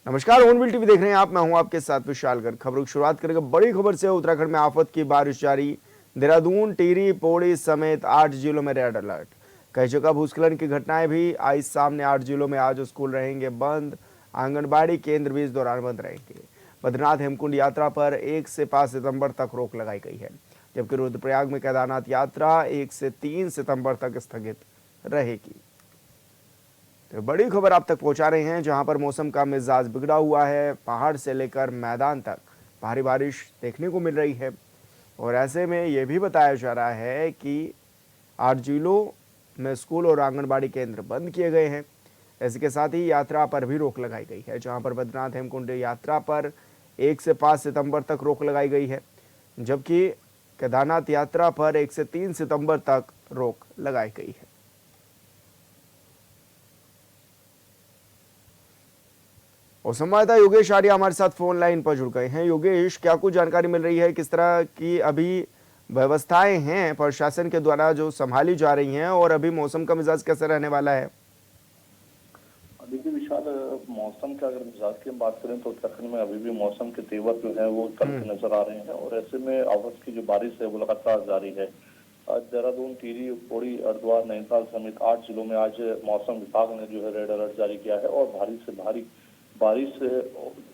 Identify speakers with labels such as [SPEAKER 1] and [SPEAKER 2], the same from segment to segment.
[SPEAKER 1] नमस्कार, ओनविल टीवी देख रहे हैं आप। मैं हूं आपके साथ विशाल गर्ग। खबरों की शुरुआत करेंगे बड़ी खबर से। उत्तराखंड में आफत की बारिश जारी। देहरादून, टिहरी, पौड़ी समेत 8 जिलों में रेड अलर्ट। कई जगह भूस्खलन की घटनाएं भी आई सामने। 8 जिलों में आज स्कूल रहेंगे बंद। आंगनबाड़ी केंद्र भी इस दौरान बंद रहेंगे। बद्रीनाथ हेमकुंड यात्रा पर 1 से 5 सितंबर तक रोक लगाई गई है, जबकि रुद्रप्रयाग में केदारनाथ यात्रा 1 से 3 सितंबर तक स्थगित रहेगी। तो बड़ी खबर आप तक पहुंचा रहे हैं, जहां पर मौसम का मिजाज बिगड़ा हुआ है। पहाड़ से लेकर मैदान तक भारी बारिश देखने को मिल रही है, और ऐसे में यह भी बताया जा रहा है कि 8 जिलों में स्कूल और आंगनबाड़ी केंद्र बंद किए गए हैं। इसके साथ ही यात्रा पर भी रोक लगाई गई है, जहां पर बद्रीनाथ हेमकुंड यात्रा पर 1 से 5 सितंबर तक रोक लगाई गई है, जबकि केदारनाथ यात्रा पर 1 से 3 सितंबर तक रोक लगाई गई है। और संवाददाता योगेश आर्य हमारे साथ फोन लाइन पर जुड़ गए हैं। योगेश, क्या कुछ जानकारी मिल रही है? किस तरह की अभी व्यवस्थाएं हैं प्रशासन के द्वारा जो संभाली जा रही हैं, और अभी मौसम का मिजाज कैसा रहने वाला है?
[SPEAKER 2] देखिए विशाल, मौसम का अगर मिजाज की हम बात करें तो उत्तराखंड में अभी भी मौसम के तेवर जो है वो तल्ख नजर आ रहे हैं, और ऐसे में अगस्त की जो बारिश है वो लगातार जारी है। आज देहरादून, टिहरी, पौड़ी, हरिद्वार, नैनीताल समेत 8 जिलों में आज मौसम विभाग ने जो है रेड अलर्ट जारी किया है, और भारी से भारी बारिश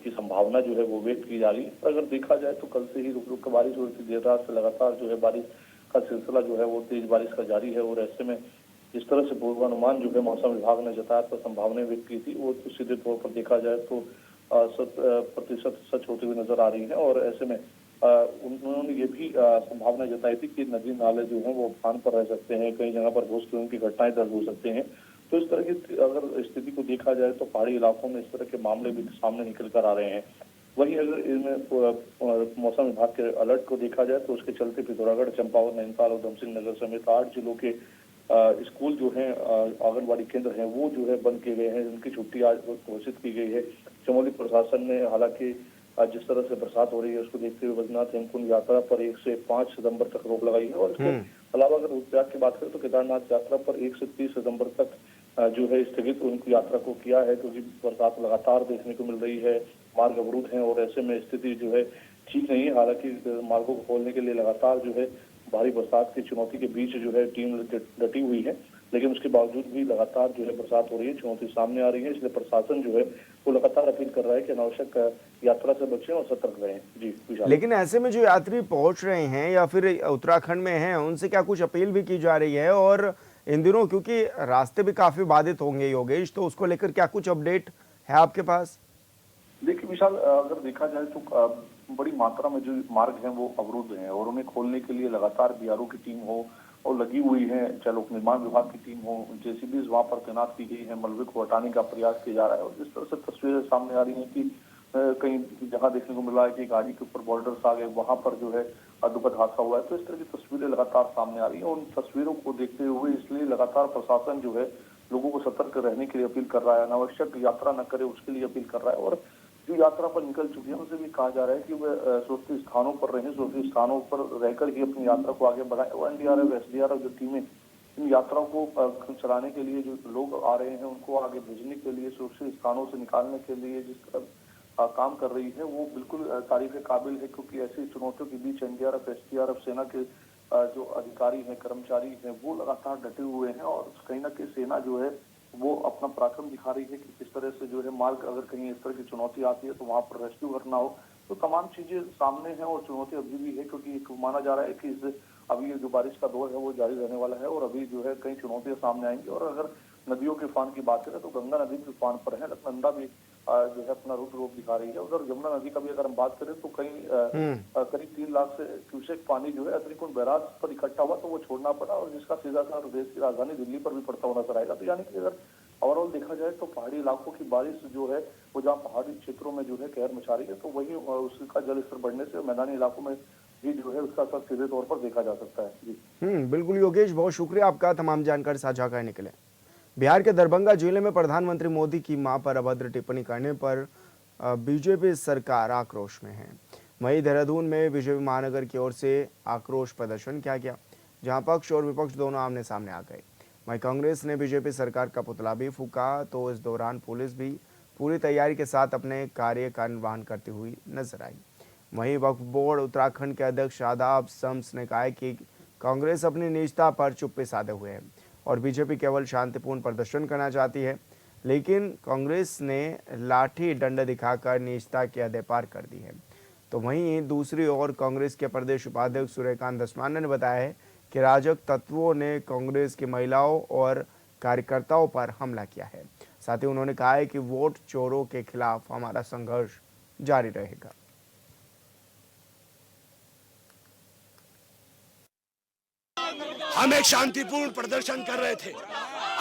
[SPEAKER 2] की संभावना जो है वो व्यक्त की जा रही है। अगर देखा जाए तो कल से ही रुक रुक कर बारिश हो रही थी। देर रात से लगातार जो है बारिश का सिलसिला जो है वो तेज बारिश का जारी है, और ऐसे में जिस तरह से पूर्वानुमान जो है मौसम विभाग ने जताया तो संभावनाएं व्यक्त की थी, वो तो सीधे तौर पर देखा जाए तो 100% सच होती हुई नजर आ रही है। और ऐसे में उन्होंने ये भी संभावना जताई थी कि नदी नाले जो है वो उफान पर रह सकते हैं, कई जगह पर भूस्खलन की घटनाएं दर्ज हो सकते हैं। तो इस तरह की अगर स्थिति को देखा जाए तो पहाड़ी इलाकों में इस तरह के मामले भी सामने निकल कर आ रहे हैं। वहीं अगर इनमें मौसम विभाग के अलर्ट को देखा जाए तो उसके चलते पिथौरागढ़, चंपावत, नैनीताल, उधम सिंह नगर समेत 8 जिलों के स्कूल जो है, आंगनबाड़ी केंद्र हैं, वो जो है बंद किए गए हैं। उनकी छुट्टी आज घोषित की गई है। चमोली प्रशासन ने हालांकि जिस तरह से बरसात हो रही है उसको देखते हुए बद्रीनाथ हेमकुंड यात्रा पर 1 से 5 सितंबर तक रोक लगाई है, और इसके अलावा अगर रुद्रप्रयाग की बात करें तो केदारनाथ यात्रा पर 1 से 30 सितंबर तक जो है स्थगित उनकी यात्रा को किया है, क्योंकि बरसात लगातार देखने को मिल रही है, मार्ग अवरुद्ध हैं, और ऐसे में स्थिति जो है ठीक नहीं है। हालांकि मार्गों को खोलने के लिए लगातार जो है भारी बरसात की चुनौती के बीच जो है टीम डटी हुई है, लेकिन उसके बावजूद भी लगातार जो है बरसात हो रही है, चुनौती सामने आ रही है। इसलिए प्रशासन जो है वो लगातार अपील कर रहा है कि अनावश्यक यात्रा से बचें और सतर्क रहें। जी विशाल।
[SPEAKER 1] लेकिन ऐसे में जो यात्री पहुंच रहे हैं या फिर उत्तराखंड में हैं, उनसे क्या कुछ अपील भी की जा रही है? और इन दिनों क्योंकि रास्ते भी काफी बाधित होंगे योगेश, तो उसको लेकर क्या कुछ अपडेट है आपके पास?
[SPEAKER 2] देखिए विशाल, अगर देखा जाए तो बड़ी मात्रा में जो मार्ग हैं वो अवरुद्ध हैं, और उन्हें खोलने के लिए लगातार बीआरओ की टीम हो और लगी हुई है, चाहे लोक निर्माण विभाग की टीम हो, जेसीबी वहां पर तैनात की गई है, मलबे को हटाने का प्रयास किया जा रहा है। और जिस तरह से तस्वीरें सामने आ रही हैं कि कहीं जगह देखने को मिल रहा है कि गाड़ी के ऊपर बॉर्डर्स आ गए, वहां पर जो है दुखद हादसा हुआ है। तो इस तरह की तस्वीरें लगातार सामने आ रही है। उन तस्वीरों को देखते हुए इसलिए लगातार प्रशासन जो है लोगों को सतर्क रहने के लिए अपील कर रहा है, अनावश्यक यात्रा न करे उसके लिए अपील कर रहा है। और जो यात्रा पर निकल चुकी है उनसे भी कहा जा रहा है कि वे सुरक्षित स्थानों पर रहें, सुरक्षित स्थानों पर रहकर ही अपनी यात्रा को आगे बढ़ाएं। और एनडीआरएफ, एसडीआरएफ जो टीमें इन यात्राओं को चलाने के लिए जो लोग आ रहे हैं उनको आगे भेजने के लिए, सुरक्षित स्थानों से निकालने के लिए जिस तरह काम कर रही है वो बिल्कुल तारीफ काबिल है, क्योंकि ऐसी चुनौतियों के बीच एनडीआरएफ, एसडीआरएफ, सेना के जो अधिकारी हैं, कर्मचारी हैं, वो लगातार डटे हुए हैं। और कहीं ना कहीं सेना जो है वो अपना पराक्रम दिखा रही है कि किस तरह से जो है मार्ग, अगर कहीं इस तरह की चुनौती आती है तो वहां पर रेस्क्यू करना हो। तो तमाम चीजें सामने हैं, और चुनौती अभी भी है, क्योंकि माना जा रहा है कि इस अभी ये जो बारिश का दौर है वो जारी रहने वाला है, और अभी जो है कई चुनौतियां सामने आएंगी। और अगर नदियों के उफान की बात करें तो गंगा नदी भी उफान पर है, अलकनंदा भी जो है अपना रुद्र रूप दिखा रही है। उधर यमुना नदी का भी अगर हम बात करें तो करीब 3 लाख से क्यूसेक पानी जो है अग्निकुंड बैराज पर इकट्ठा हुआ, तो वो छोड़ना पड़ा, और जिसका सीधा असर देश की राजधानी दिल्ली पर भी पड़ता हुआ नजर आएगा। तो यानी कि अगर ओवरऑल देखा जाए तो पहाड़ी इलाकों की बारिश जो है वो जहाँ पहाड़ी क्षेत्रों में जो है कहर मचा रही है, तो वही उसका जल स्तर बढ़ने से मैदानी इलाकों में भी जो है उसका असर सीधे तौर पर देखा जा सकता है। जी
[SPEAKER 1] बिल्कुल योगेश, बहुत शुक्रिया आपका तमाम जानकारी साझा करने के लिए। बिहार के दरभंगा जिले में प्रधानमंत्री मोदी की मां पर अभद्र टिप्पणी करने पर बीजेपी सरकार आक्रोश में है। वहीं देहरादून में बीजेपी महानगर की ओर से आक्रोश प्रदर्शन किया गया, जहां पक्ष और विपक्ष दोनों आमने सामने आ गए। वहीं कांग्रेस ने बीजेपी सरकार का पुतला भी फूका, तो इस दौरान पुलिस भी पूरी तैयारी के साथ अपने कार्य का निर्वहन करती हुई नजर आई। वहीं वक्फ बोर्ड उत्तराखंड के अध्यक्ष शादाब शम्स ने कहा है कि कांग्रेस अपनी निजता पर चुप्पी साधे हुए है और बीजेपी केवल शांतिपूर्ण प्रदर्शन करना चाहती है, लेकिन कांग्रेस ने लाठी डंडा दिखाकर निजता की हदें पार कर दी है। तो वहीं दूसरी ओर कांग्रेस के प्रदेश उपाध्यक्ष सूर्यकांत धस्माना ने बताया है कि राजग तत्वों ने कांग्रेस की महिलाओं और कार्यकर्ताओं पर हमला किया है। साथ ही उन्होंने कहा है कि वोट चोरों के खिलाफ हमारा संघर्ष जारी रहेगा।
[SPEAKER 3] हम एक शांतिपूर्ण प्रदर्शन कर रहे थे।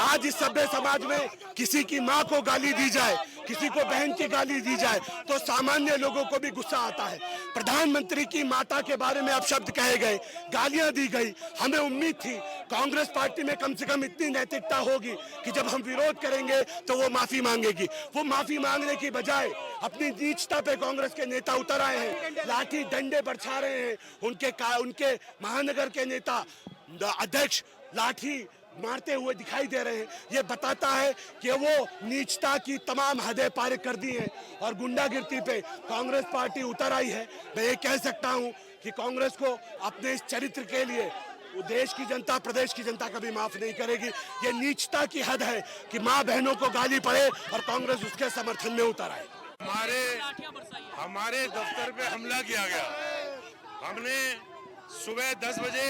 [SPEAKER 3] आज इस सभ्य समाज में किसी की माँ को गाली दी जाए, किसी को बहन की गाली दी जाए तो सामान्य लोगों को भी गुस्सा आता है। प्रधानमंत्री की माता के बारे में अपशब्द कहे गए, गालियां दी गई। हमें उम्मीद थी कांग्रेस पार्टी में कम से कम इतनी नैतिकता होगी कि जब हम विरोध करेंगे तो वो माफी मांगेगी। वो माफी मांगने की बजाय अपनी नीचता पे कांग्रेस के नेता उतर आए हैं, लाठी डंडे बरछा रहे हैं। उनके महानगर के नेता अध्यक्ष लाठी मारते हुए दिखाई दे रहे हैं। ये बताता है कि वो नीचता की तमाम हदें पार कर दी हैं और गुंडागिरी पे कांग्रेस पार्टी उतर आई है। मैं ये कह सकता हूं कि कांग्रेस को अपने इस चरित्र के लिए देश की जनता, प्रदेश की जनता कभी माफ नहीं करेगी। ये नीचता की हद है कि माँ बहनों को गाली पड़े और कांग्रेस उसके समर्थन में उतर आए।
[SPEAKER 4] हमारे दफ्तर पे हमला किया गया। हमने सुबह 10 बजे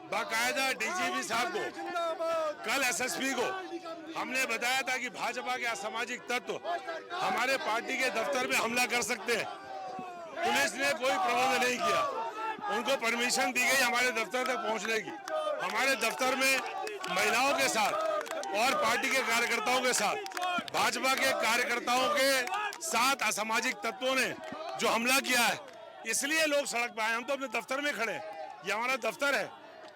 [SPEAKER 4] बाकायदा डीजीपी साहब को, कल एसएसपी को हमने बताया था कि भाजपा के असामाजिक तत्व हमारे पार्टी के दफ्तर में हमला कर सकते हैं। पुलिस ने कोई प्रबंध नहीं किया। उनको परमिशन दी गई हमारे दफ्तर तक पहुंचने की। हमारे दफ्तर में महिलाओं के साथ और पार्टी के कार्यकर्ताओं के साथ, भाजपा के कार्यकर्ताओं के साथ असामाजिक तत्वों ने जो हमला किया है, इसलिए लोग सड़क पर आए। हम तो अपने दफ्तर में खड़े हैं। ये हमारा दफ्तर है,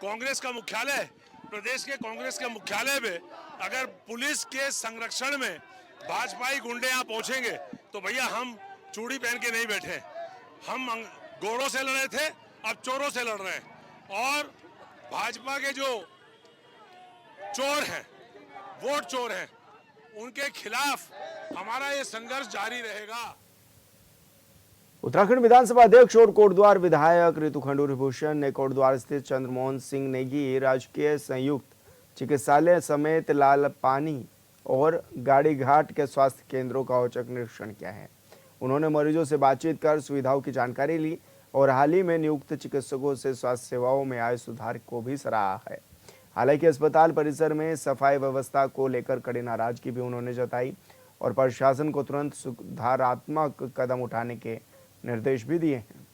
[SPEAKER 4] कांग्रेस का मुख्यालय, प्रदेश के कांग्रेस के मुख्यालय में अगर पुलिस के संरक्षण में भाजपाई गुंडे यहाँ पहुंचेंगे तो भैया हम चूड़ी पहन के नहीं बैठे। हम गोरों से लड़े थे, अब चोरों से लड़ रहे हैं। और भाजपा के जो चोर हैं, वोट चोर हैं, उनके खिलाफ हमारा ये संघर्ष जारी रहेगा।
[SPEAKER 1] उत्तराखंड विधानसभा अध्यक्ष और कोटद्वार विधायक रितु खंडूरी भूषण ने कोटद्वार स्थित चंद्रमोहन सिंह नेगी राजकीय संयुक्त चिकित्सालय समेत लालपानी और गाड़ीघाट के स्वास्थ्य केंद्रों का औचक निरीक्षण किया है। उन्होंने मरीजों से बातचीत कर सुविधाओं की जानकारी ली और हाल ही में नियुक्त चिकित्सकों से स्वास्थ्य सेवाओं में आए सुधार को भी सराहा है। हालांकि अस्पताल परिसर में सफाई व्यवस्था को लेकर कड़ी नाराजगी भी उन्होंने जताई और प्रशासन को तुरंत सुधारात्मक कदम उठाने के निर्देश भी दिए हैं।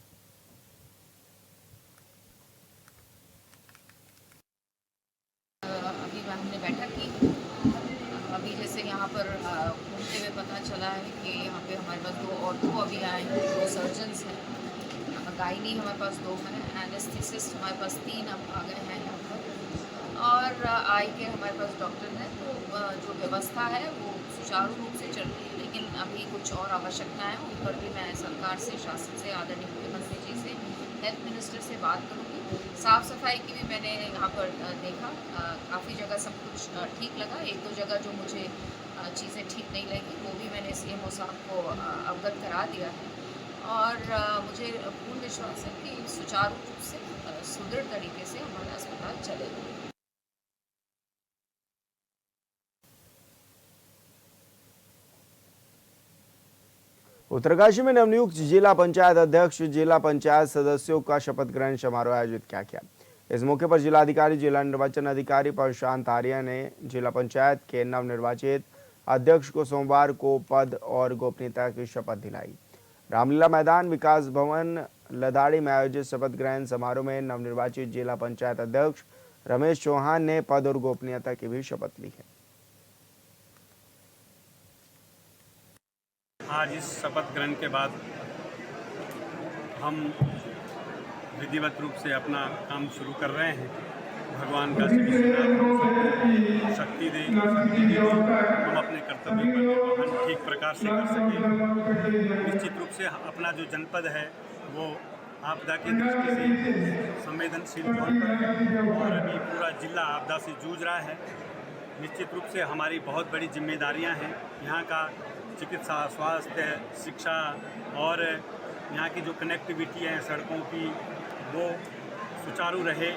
[SPEAKER 5] अभी हमने बैठक की। अभी जैसे यहाँ पर घूमते हुए पता चला है कि यहाँ पे हमारे पास दो अभी आए हैं, 2 सर्जन्स हैं, गायनी हमारे पास 2 हैं, एनेस्थेसिस्ट हमारे पास 3 अब आ गए हैं यहाँ पर, और आई के हमारे पास डॉक्टर हैं। तो जो व्यवस्था है वो सुचारू रूप से चल रही है, लेकिन अभी कुछ और आवश्यकता है, उन पर भी मैं सरकार से, शासन से, आदरणीय मुख्यमंत्री जी से, हेल्थ मिनिस्टर से बात करूँगी। साफ़ सफाई की भी मैंने यहाँ पर देखा, काफ़ी जगह सब कुछ ठीक लगा। 1-2 जगह जो मुझे चीज़ें ठीक नहीं लगी वो भी मैंने सीएमओ साहब को अवगत करा दिया है और मुझे पूर्ण विश्वास है कि सुचारू रूप से सुदृढ़ तरीके से हमारा अस्पताल चलेगा।
[SPEAKER 1] उत्तरकाशी में नवनियुक्त जिला पंचायत अध्यक्ष, जिला पंचायत सदस्यों का शपथ ग्रहण समारोह आयोजित किया गया। इस मौके पर जिलाधिकारी, जिला निर्वाचन अधिकारी प्रशांत आर्या ने जिला पंचायत के नवनिर्वाचित अध्यक्ष को सोमवार को पद और गोपनीयता की शपथ दिलाई। रामलीला मैदान, विकास भवन, लदाड़ी में आयोजित शपथ ग्रहण समारोह में नवनिर्वाचित जिला पंचायत अध्यक्ष रमेश चौहान ने पद और गोपनीयता की भी शपथ ली है।
[SPEAKER 6] आज इस शपथ ग्रहण के बाद हम विधिवत रूप से अपना काम शुरू कर रहे हैं। भगवान का शक्ति दे, हम अपने कर्तव्यों का निर्वहन ठीक प्रकार से कर सकें। निश्चित रूप से अपना जो जनपद है वो आपदा की दृष्टि से संवेदनशील तौर पर और अभी पूरा जिला आपदा से जूझ रहा है। निश्चित रूप से हमारी बहुत बड़ी जिम्मेदारियां हैं। यहाँ का चिकित्सा, स्वास्थ्य, शिक्षा और यहाँ की जो कनेक्टिविटी है सड़कों की वो सुचारू रहे।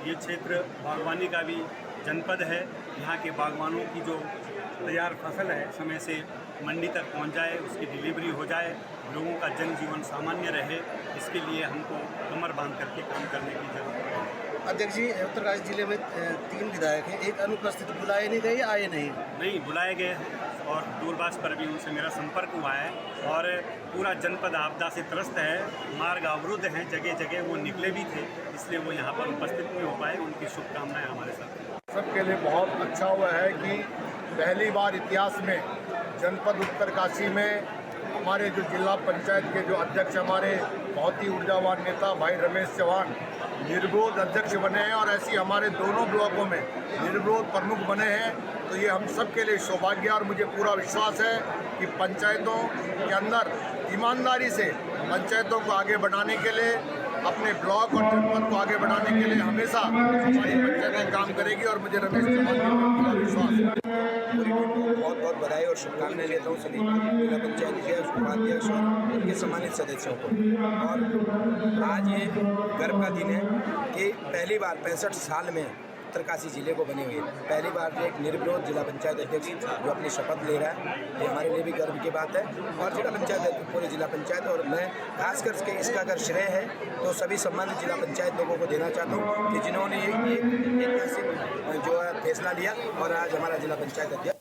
[SPEAKER 6] ये क्षेत्र बागवानी का भी जनपद है। यहाँ के बागवानों की जो तैयार फसल है समय से मंडी तक पहुँच जाए, उसकी डिलीवरी हो जाए, लोगों का जनजीवन सामान्य रहे, इसके लिए हमको कमर बांध करके काम करने की जरूरत है।
[SPEAKER 7] अध्यक्ष जी, उत्तरकाशी जिले में 3 विधायक हैं, एक अनुपस्थित, बुलाए नहीं गए, आए नहीं
[SPEAKER 6] बुलाए गए हैं और दूरभाष पर भी उनसे मेरा संपर्क हुआ है और पूरा जनपद आपदा से त्रस्त है, मार्ग अवरुद्ध हैं, जगह जगह वो निकले भी थे, इसलिए वो यहाँ पर उपस्थित नहीं हो पाए। उनकी शुभकामनाएं हमारे साथ हैं।
[SPEAKER 8] सबके लिए बहुत अच्छा हुआ है कि पहली बार इतिहास में जनपद उत्तरकाशी में हमारे जो जिला पंचायत के जो अध्यक्ष हमारे बहुत ही ऊर्जावान नेता भाई रमेश चौहान निर्विरोध अध्यक्ष बने हैं और ऐसी हमारे दोनों ब्लॉकों में निर्विरोध प्रमुख बने हैं। तो ये हम सब के लिए सौभाग्य और मुझे पूरा विश्वास है कि पंचायतों के अंदर ईमानदारी से पंचायतों को आगे बढ़ाने के लिए, अपने ब्लॉक और जनपद को आगे बढ़ाने के लिए हमेशा हमारी पंचायतें काम करेगी और मुझे रमेश चौहान पर पूरा विश्वास है।
[SPEAKER 9] पूरी टीम को बहुत बहुत बधाई और शुभकामनाएं लेता हूँ सभी जिला पंचायत अध्यक्ष, उपाध्यक्ष और उनके सम्मानित सदस्यों को। और आज ये गर्व का दिन है कि पहली बार 65 साल में उत्तरकाशी जिले को बने हुए पहली बार जो एक निर्विरोध जिला पंचायत अध्यक्ष जो अपनी शपथ ले रहा है, ये हमारे लिए भी गर्व की बात है। और जिला पंचायत पूरे जिला पंचायत और मैं खास करके इसका अगर श्रेय है तो सभी सम्मानित जिला पंचायत लोगों को देना चाहता हूँ कि जिन्होंने एक ऐतिहासिक जो है फैसला लिया और आज हमारा जिला पंचायत अध्यक्ष।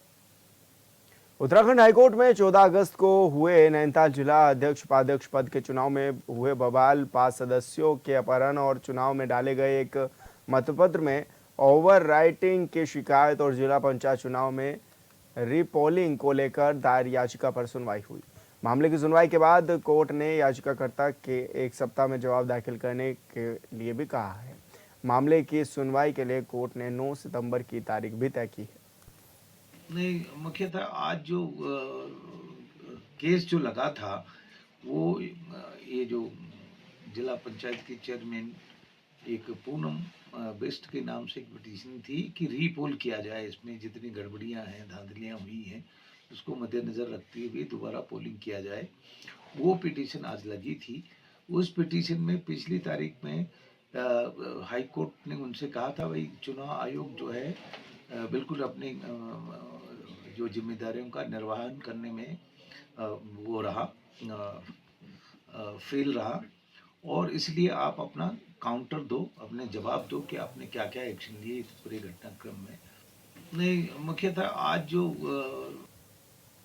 [SPEAKER 1] उत्तराखंड हाईकोर्ट में 14 अगस्त को हुए नैनीताल जिला अध्यक्ष उपाध्यक्ष पद के चुनाव में हुए बवाल, 5 सदस्यों के अपहरण और चुनाव में डाले गए एक मतपत्र में ओवर राइटिंग की शिकायत और जिला पंचायत चुनाव में रीपोलिंग को लेकर दायर याचिका पर सुनवाई हुई। मामले की सुनवाई के बाद कोर्ट ने याचिकाकर्ता के 1 सप्ताह में जवाब दाखिल करने के लिए भी कहा है। मामले की सुनवाई के लिए कोर्ट ने 9 सितंबर की तारीख भी तय की है।
[SPEAKER 10] नहीं, मुख्यतः आज जो केस जो लगा था वो ये जो जिला पंचायत के चेयरमैन एक पूनम बेस्ट के नाम से एक पिटीशन थी कि रीपोल किया जाए, इसमें जितनी गड़बड़ियां हैं, धांधलियां हुई हैं, उसको मद्देनज़र रखते हुए दोबारा पोलिंग किया जाए। वो पिटीशन आज लगी थी। उस पिटीशन में पिछली तारीख में हाई कोर्ट ने उनसे कहा था भाई चुनाव आयोग जो है बिल्कुल अपनी जो जिम्मेदारियों का निर्वहन करने में वो रहा, फेल रहा और इसलिए आप अपना काउंटर दो, अपने जवाब दो कि आपने क्या क्या एक्शन लिए इस पूरे घटनाक्रम में। नहीं, मुख्यतः आज जो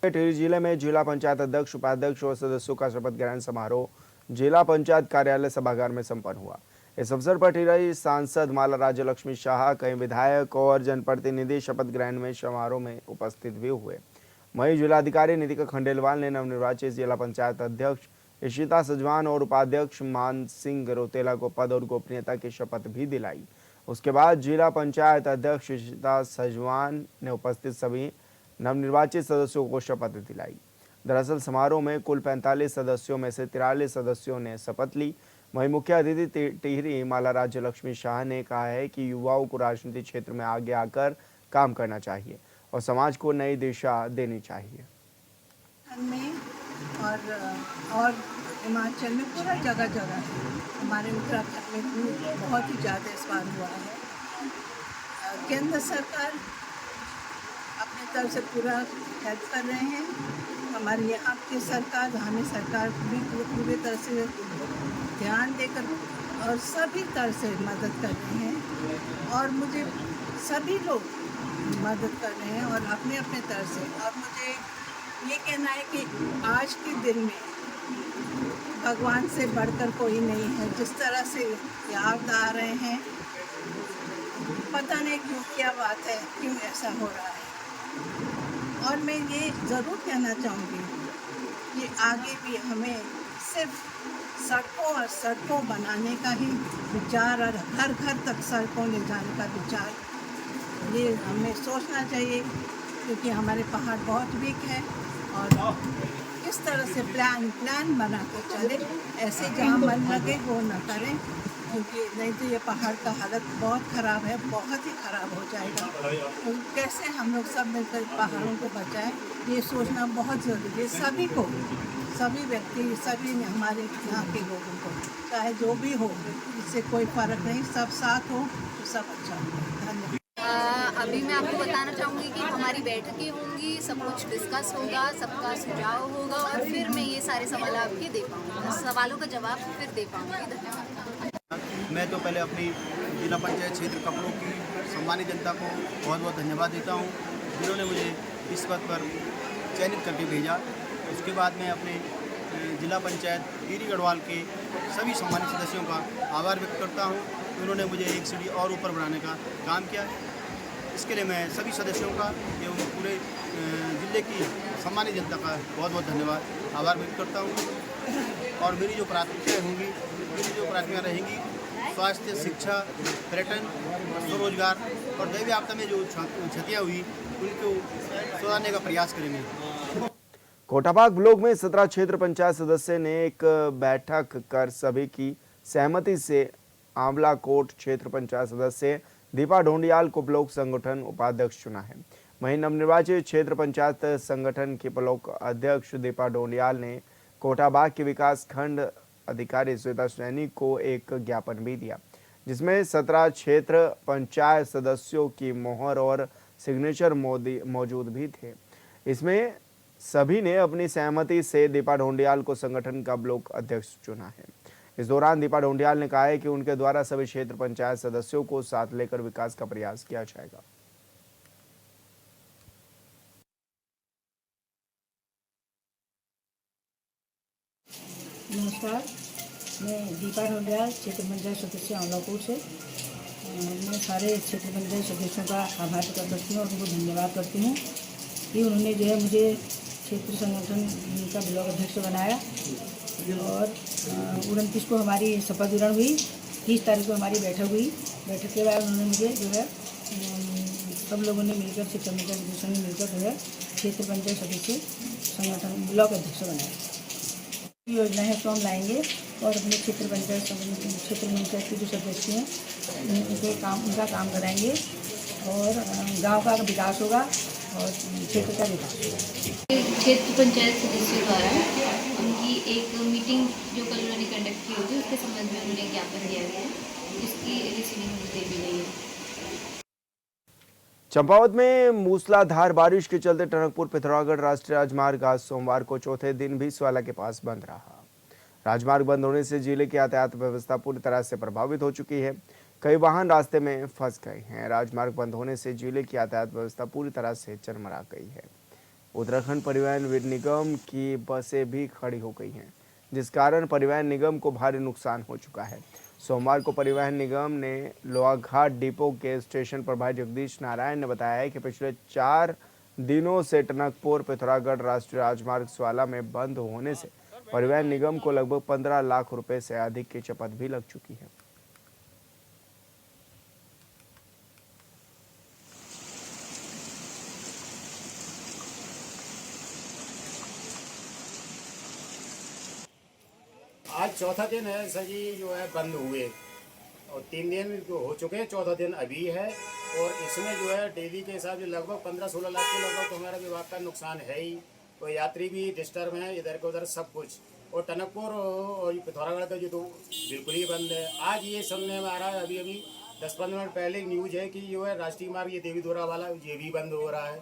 [SPEAKER 1] टिहरी जिले में जिला पंचायत अध्यक्ष, उपाध्यक्ष और सदस्यों का शपथ ग्रहण समारोह जिला पंचायत कार्यालय सभागार में संपन्न हुआ। इस अवसर पर टिहरी सांसद माला राज्य लक्ष्मी शाह, कई विधायक और जनप्रतिनिधि शपथ ग्रहण में समारोह में उपस्थित भी हुए। वहीं जिलाधिकारी नितिका खंडेलवाल ने नवनिर्वाचित जिला पंचायत अध्यक्ष इशिता सजवान और उपाध्यक्ष मान सिंह रोतेला को पद और गोपनीयता की शपथ भी दिलाई। उसके बाद जिला पंचायत अध्यक्ष इशिता सजवान ने उपस्थित सभी नवनिर्वाचित सदस्यों को शपथ दिलाई। दरअसल समारोह में कुल 45 सदस्यों में से 43 सदस्यों ने शपथ ली। वहीं मुख्य अतिथि टिहरी माला राज्य लक्ष्मी शाह ने कहा है कि युवाओं को राजनीतिक क्षेत्र में आगे आकर काम करना चाहिए और समाज को नई दिशा देनी चाहिए।
[SPEAKER 11] और हिमाचल में पूरा जगह जगह है, हमारे उत्तराखंड में बहुत ही ज़्यादा इस बार हुआ है। केंद्र सरकार अपनी तरफ से पूरा हेल्प कर रहे हैं, हमारी यहाँ की सरकार, धामी सरकार भी पूरी तरह से ध्यान देकर और सभी तरह से मदद कर रहे हैं और मुझे सभी लोग मदद कर रहे हैं और अपने अपने तरह से। और मुझे ये कहना है कि आज के दिन में भगवान से बढ़कर कोई नहीं है। जिस तरह से याद आ रहे हैं, पता नहीं क्यों, क्या बात है, क्यों ऐसा हो रहा है। और मैं ये ज़रूर कहना चाहूँगी कि आगे भी हमें सिर्फ सड़कों बनाने का ही विचार और घर घर तक सड़कों ले जाने का विचार ये हमें सोचना चाहिए, क्योंकि हमारे पहाड़ बहुत वीक है और किस तरह से प्लान बना कर चले, ऐसे जहाँ मन लगे वो न करें, क्योंकि नहीं तो ये पहाड़ का हालत बहुत ख़राब है, बहुत ही ख़राब हो जाएगा। तो कैसे हम लोग सब मिलकर पहाड़ों को बचाएं, ये सोचना बहुत ज़रूरी है सभी को, सभी व्यक्ति, सभी हमारे यहाँ के लोगों को, चाहे जो भी हो, इससे कोई फ़र्क नहीं, सब साथ हो तो सब अच्छा होगा। धन्यवाद।
[SPEAKER 12] अभी मैं आपको बताना चाहूँगी कि हमारी बैठकें होंगी, सब कुछ डिस्कस होगा, सबका सुझाव होगा और फिर मैं ये सारे सवाल आपके दे पाऊँगी, सवालों का जवाब फिर दे पाऊँगी। धन्यवाद।
[SPEAKER 7] मैं तो पहले अपनी जिला पंचायत क्षेत्र कपड़ों की सम्मानित जनता को बहुत बहुत धन्यवाद देता हूँ, जिन्होंने मुझे इस पद पर चयनित करके भेजा। उसके बाद मैं अपने जिला पंचायत टिहरी गढ़वाल के सभी सम्मानित सदस्यों का आभार व्यक्त करता हूँ, उन्होंने मुझे एक सीढ़ी और ऊपर बढ़ाने का काम किया। इसके लिए मैं सभी सदस्यों का एवं पूरे जिले की सम्मानित जनता का बहुत बहुत धन्यवाद आभार व्यक्त करता हूँ। और मेरी जो प्राथमिकताएँ होंगी, मेरी जो प्राथमिकता रहेंगी, स्वास्थ्य, शिक्षा, पर्यटन, स्वरोजगार और दैवीय आपदा में जो क्षतियाँ हुई उनको सुधारने का प्रयास करेंगे।
[SPEAKER 1] कोटाबाग ब्लॉक में 17 क्षेत्र पंचायत सदस्य ने एक बैठक कर सभी की सहमति से आंवला कोट क्षेत्र पंचायत सदस्य दीपा ढोंडियाल को ब्लॉक संगठन उपाध्यक्ष चुना है। वहीं नवनिर्वाचित क्षेत्र पंचायत संगठन की ब्लॉक अध्यक्ष दीपा ढोंडियाल ने कोटाबाग के विकास खंड अधिकारी श्वेता सैनी को एक ज्ञापन भी दिया, जिसमें 17 क्षेत्र पंचायत सदस्यों की मोहर और सिग्नेचर मौजूद भी थे। इसमें सभी ने अपनी सहमति से दीपा ढोंडियाल को संगठन का ब्लॉक अध्यक्ष चुना है। इस दौरान दीपा ढोंडियाल ने कहा है कि उनके द्वारा सभी क्षेत्र पंचायत सदस्यों को साथ लेकर विकास का प्रयास किया जाएगा।
[SPEAKER 13] नमस्कार, मैं दीपा ढोंडियाल क्षेत्र पंचायत सदस्य आंवलापुर से। मैं सारे क्षेत्र पंचायत सदस्यों का आभार प्रकट करती हूँ और उनको धन्यवाद करती हूँ कि उन्होंने जो है मुझे क्षेत्र संगठन का ब्लॉक अध्यक्ष बनाया। और 29 को हमारी शपथ ग्रहण हुई, 30 तारीख को हमारी बैठक हुई। बैठक के बाद उन्होंने मुझे जो है सब लोगों ने मिलकर, क्षेत्र पंचायत सदस्यों ने मिलकर जो है क्षेत्र पंचायत सदस्य संगठन ब्लॉक अध्यक्ष बनाया। योजनाएं तो हम लाएंगे और अपने क्षेत्र पंचायत की जो सदस्य हैं उनका काम कराएंगे और गांव का विकास होगा और क्षेत्र का विकास होगा।
[SPEAKER 12] क्षेत्र पंचायत सदस्यों द्वारा उनकी एक मीटिंग जो कल उन्होंने कंडक्ट की होगी उसके संबंध में उन्हें ज्ञापन दिया गया है, जिसकी रिसीविंग दे दी गई है।
[SPEAKER 1] चंपावत में मूसलाधार बारिश के चलते टनकपुर पिथौरागढ़ राष्ट्रीय राजमार्ग आज सोमवार को चौथे दिन भी स्वाला के पास बंद रहा। राजमार्ग बंद होने से जिले की यातायात व्यवस्था पूरी तरह से प्रभावित हो चुकी है। कई वाहन रास्ते में फंस गए हैं। राजमार्ग बंद होने से जिले की यातायात व्यवस्था पूरी तरह से चरमरा गई है। उत्तराखंड परिवहन निगम की बसें भी खड़ी हो गई हैं, जिस कारण परिवहन निगम को भारी नुकसान हो चुका है। सोमवार को परिवहन निगम ने लोहाघाट डिपो के स्टेशन पर भाई जगदीश नारायण ने बताया है कि पिछले 4 दिनों से टनकपुर पिथौरागढ़ राष्ट्रीय राजमार्ग स्वाला में बंद होने से परिवहन निगम को लगभग 15 लाख रुपए से अधिक की चपत भी लग चुकी है।
[SPEAKER 14] आज चौथा दिन है सजी जो है बंद हुए और 3 दिन जो हो चुके हैं, चौथा दिन अभी है। और इसमें जो है डेली के हिसाब से लगभग 15-16 लाख के लगभग तो हमारा विभाग का नुकसान है ही। तो यात्री भी डिस्टर्ब हैं इधर के उधर सब कुछ। और टनकपुर और पिथौरागढ़ का जो तो बिल्कुल ही बंद है। आज ये सुनने में आ रहा है, अभी 10-15 मिनट पहले न्यूज है कि जो है राष्ट्रीय मार्ग ये देवी द्वारा वाला ये भी बंद हो रहा है।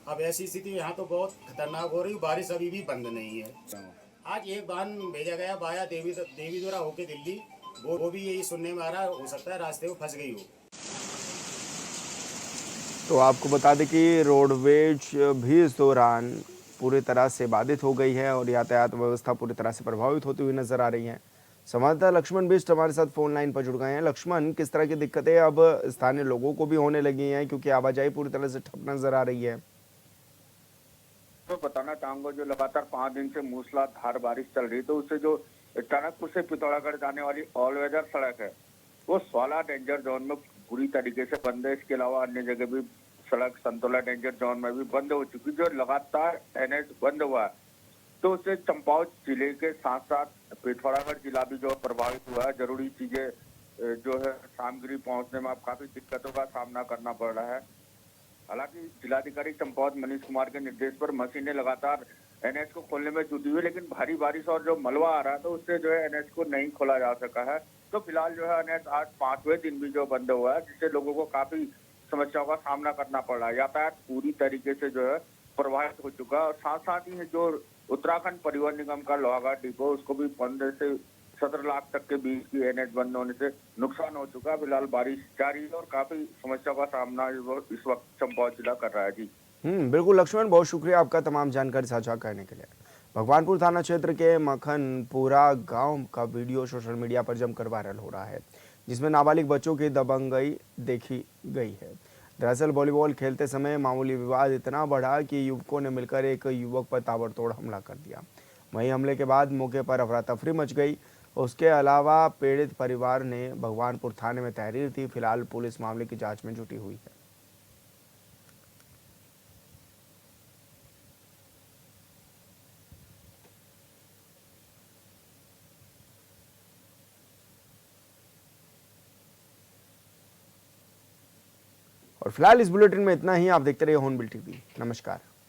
[SPEAKER 14] अब ऐसी स्थिति यहाँ तो बहुत खतरनाक हो रही, बारिश अभी भी बंद नहीं है। आज एक वाहन भेजा गया वाया देवी द्वारा होके दिल्ली, वो भी यही सुनने में आ रहा है, हो सकता है रास्ते में फंस गई हो।
[SPEAKER 1] तो आपको बता दें कि रोडवेज भी इस दौरान पूरी तरह से बाधित हो गई है और यातायात व्यवस्था पूरी तरह से प्रभावित होती हुई नजर आ रही है। संवाददाता लक्ष्मण बिष्ट हमारे साथ फोन लाइन पर जुड़ गए हैं। लक्ष्मण, किस तरह की दिक्कतें अब स्थानीय लोगों को भी होने लगी हैं, क्योंकि आवाजाही पूरी तरह से ठप नजर आ रही है?
[SPEAKER 2] तो बताना चाहूंगा, जो लगातार 5 दिन से मूसलाधार बारिश चल रही, तो उससे जो टनकपुर से पिथौरागढ़ जाने वाली ऑल वेदर सड़क है वो स्वाला डेंजर जोन में पूरी तरीके से बंद है। इसके अलावा अन्य जगह भी सड़क संतोला डेंजर जोन में भी बंद हो चुकी, जो लगातार एनएच बंद हुआ है। तो उससे चंपावत जिले के साथ साथ पिथौरागढ़ जिला भी जो प्रभावित हुआ है। जरूरी चीजें जो है सामग्री पहुंचने में अब काफी दिक्कतों का सामना करना पड़ रहा है। हालांकि जिलाधिकारी चंपावत मनीष कुमार के निर्देश पर मशीनें लगातार एनएच को खोलने में जुटी हुई, लेकिन भारी बारिश और जो मलबा आ रहा है तो उससे जो है एनएच को नहीं खोला जा सका है। तो फिलहाल जो है एनएच आज 5वें दिन भी जो बंद हुआ है, जिससे लोगों को काफी समस्याओं का सामना करना पड़ रहा है। यातायात पूरी तरीके से जो है प्रभावित हो चुका है और साथ साथ ही जो उत्तराखंड परिवहन निगम का लोहाघाट डिपो, उसको भी 15 से 17 लाख तक के बीच की एनएच बंद होने से नुकसान हो चुका है। फिलहाल बारिश जारी है और काफी समस्याओं का सामना इस वक्त चंपावत जिला कर रहा है। जी
[SPEAKER 1] बिल्कुल लक्ष्मण, बहुत शुक्रिया आपका तमाम जानकारी साझा करने के लिए। भगवानपुर थाना क्षेत्र के मखनपुरा गांव का वीडियो सोशल मीडिया पर जमकर वायरल हो रहा है, जिसमें नाबालिग बच्चों की दबंगई देखी गई है। दरअसल वॉलीबॉल खेलते समय मामूली विवाद इतना बढ़ा कि युवकों ने मिलकर एक युवक पर ताबड़तोड़ हमला कर दिया। वहीं हमले के बाद मौके पर अफरा तफरी मच गई। उसके अलावा पीड़ित परिवार ने भगवानपुर थाने में तहरीर दी। फिलहाल पुलिस मामले की जांच में जुटी हुई है। और फिलहाल इस बुलेटिन में इतना ही। आप देखते रहिए हॉर्नबिल टीवी। नमस्कार।